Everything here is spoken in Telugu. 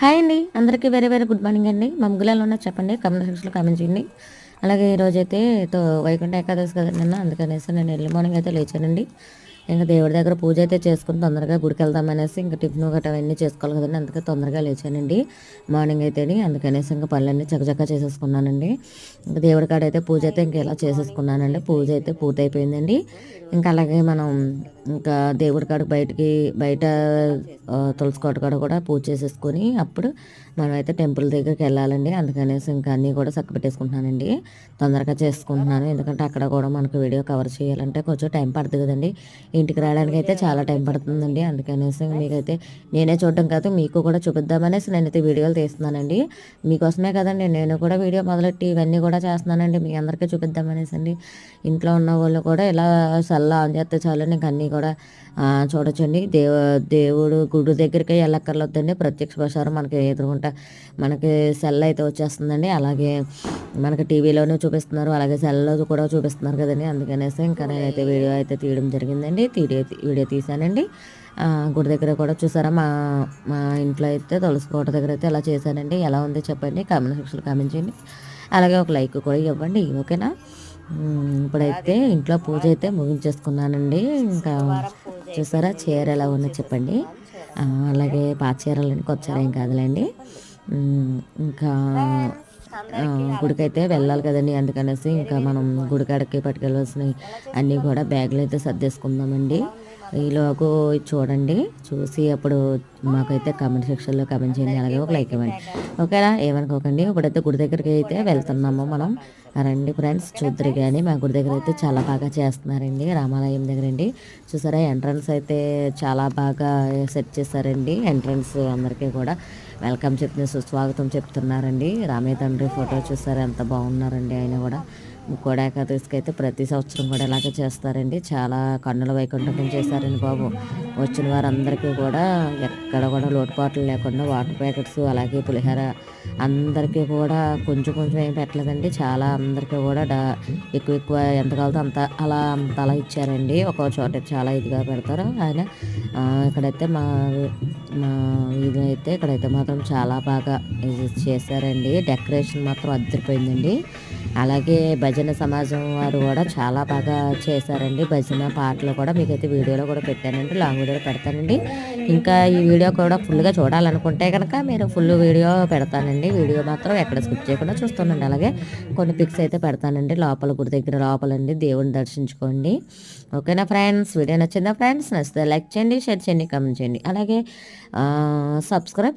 హాయ్ అండి, అందరికీ వెరీ వెరీ గుడ్ మార్నింగ్ అండి. మా ముగ్గులలో ఉన్న చెప్పండి, కామెంట్ సెక్షన్లో కామెంట్ చేయండి. అలాగే ఈరోజైతే వైకుంఠ ఏకాదశి కదండి నిన్న, అందుకనేసి నేను ఎర్లీ మార్నింగ్ అయితే లేచానండి. ఇంకా దేవుడి దగ్గర పూజ అయితే చేసుకుని తొందరగా గుడికి వెళ్దామనేసి ఇంకా టిఫిన్ గట్రా అవన్నీ చేసుకోవాలి కదండి, అందుకే తొందరగా లేచానండి మార్నింగ్ అయితే. అందుకనేసి ఇంకా పనులన్నీ చక్కచక్క చేసేసుకున్నానండి. ఇంకా దేవుడి కాడ అయితే పూజ అయితే ఇంకా ఇలా చేసేసుకున్నానండి. పూజ అయితే పూర్తయిపోయిందండి. ఇంకా అలాగే మనం ఇంకా దేవుడి కాడ బయట తులసి కోట కాడ కూడా పూజ చేసేసుకొని అప్పుడు మనమైతే టెంపుల్ దగ్గరికి వెళ్ళాలండి. అందుకనేసి ఇంకా అన్నీ కూడా చక్కబెట్టేసుకుంటున్నానండి. తొందరగా చేసుకుంటున్నాను, ఎందుకంటే అక్కడ కూడా మనకు వీడియో కవర్ చేయాలంటే కొంచెం టైం పడుతుంది కదండి. ఇంటికి రావడానికి అయితే చాలా టైం పడుతుందండి. అందుకనేసి మీకైతే నేనే చూడడం కాదు, మీకు కూడా చూపిద్దామనేసి నేనైతే వీడియోలు తీస్తున్నానండి. మీకోసమే కదండి నేను కూడా వీడియో మొదలెట్టి ఇవన్నీ కూడా చేస్తున్నానండి, మీ అందరికీ చూపిద్దామనేసి అండి. ఇంట్లో ఉన్న వాళ్ళు కూడా ఇలా సెల్ ఆన్ చేస్తే చాలు ఇంక అన్నీ కూడా చూడొచ్చండి. దేవుడు గుడి దగ్గరికి వెళ్ళక్కర్లేదండి, ప్రత్యక్ష ప్రసారం మనకి ఎదురుకుంటా మనకి సెల్ అయితే వచ్చేస్తుందండి. అలాగే మనకి టీవీలోనూ చూపిస్తున్నారు, అలాగే సెల్లో కూడా చూపిస్తున్నారు కదండి. అందుకనేసి ఇంకా నేనైతే వీడియో అయితే తీయడం జరిగిందండి. వీడియో తీసానండి. గుడి దగ్గర కూడా చూసారా, మా మా ఇంట్లో అయితే తులసి కోట దగ్గర అయితే ఎలా చేశానండి. ఎలా ఉంది చెప్పండి, కామెంట్ సెక్షన్లో కామెంట్ చేయండి. అలాగే ఒక లైక్ కూడా ఇవ్వండి, ఓకేనా. ఇప్పుడైతే ఇంట్లో పూజ అయితే ముగించేసుకున్నానండి. ఇంకా చూసారా చీర ఎలా ఉందో చెప్పండి. అలాగే పాత చీరలని కొత్త చీర ఏం కాదులేండి. ఇంకా గుడికైతే వెళ్ళాలి కదండి, అందుకనేసి ఇంకా మనం గుడికాడకి పట్టుకెళ్ళవలసినవి అన్నీ కూడా బ్యాగులు అయితే సర్దేసుకుందామండి. ఈలోపు చూడండి, చూసి అప్పుడు మాకైతే కామెంట్ సెక్షన్లో కామెంట్ చేయండి, అలాగే ఒక లైక్ ఇవ్వండి, ఓకేనా. ఏమనుకోకండి. ఇప్పుడైతే గుడి దగ్గరికి అయితే వెళ్తున్నాము మనం. రండి ఫ్రెండ్స్, చూద్దరు కానీ మా గుడి దగ్గర అయితే చాలా బాగా చేస్తున్నారండి, రామాలయం దగ్గర అండి. చూసారా ఎంట్రన్స్ అయితే చాలా బాగా సెట్ చేశారండి. ఎంట్రన్స్ అందరికీ కూడా వెల్కమ్ చెప్తున్న సుస్వాగతం చెప్తున్నారండి. రామయ్య తండ్రి ఫోటో చూసారా ఎంత బాగున్నారండి. ఆయన కూడా ఏకాదశికి అయితే ప్రతి సంవత్సరం కూడా ఇలాగే చేస్తారండి. చాలా కన్నుల వైకుంఠం చేశారండి బాబు. వచ్చిన వారందరికీ కూడా ఎక్కడ కూడా లోటుపాట్లు లేకుండా వాటర్ ప్యాకెట్స్ అలాగే పులిహోర అందరికీ కూడా కొంచెం కొంచెం ఏం పెట్టలేదండి, చాలా అందరికీ కూడా ఎక్కువ ఎంత కావాలో అంత అలా ఇచ్చారండి. ఒక చోట చాలా ఇదిగా పెడతారు ఆయన. ఇక్కడైతే మా ఇది అయితే ఇక్కడైతే మాత్రం చాలా బాగా ఇది చేశారండి. డెకరేషన్ మాత్రం అదిరిపోయిందండి. అలాగే భజన సమాజం వారు కూడా చాలా బాగా చేశారండి. భజన పాటలు కూడా మీకైతే వీడియోలో కూడా పెట్టానండి, లాంగ్ వీడియోలో పెడతానండి. ఇంకా ఈ వీడియో కూడా ఫుల్గా చూడాలనుకుంటే కనుక మీరు ఫుల్ వీడియో పెడతానండి. వీడియో మాత్రం ఎక్కడ స్కిప్ చేయకుండా చూస్తానండి. అలాగే కొన్ని పిక్స్ అయితే పెడతానండి లోపల, గుడి దగ్గర లోపలండి. దేవుని దర్శించుకోండి, ఓకేనా ఫ్రెండ్స్. వీడియో నచ్చిందా ఫ్రెండ్స్? నచ్చితే లైక్ చేయండి, షేర్ చేయండి, కామెంట్ చేయండి, అలాగే సబ్స్క్రైబ్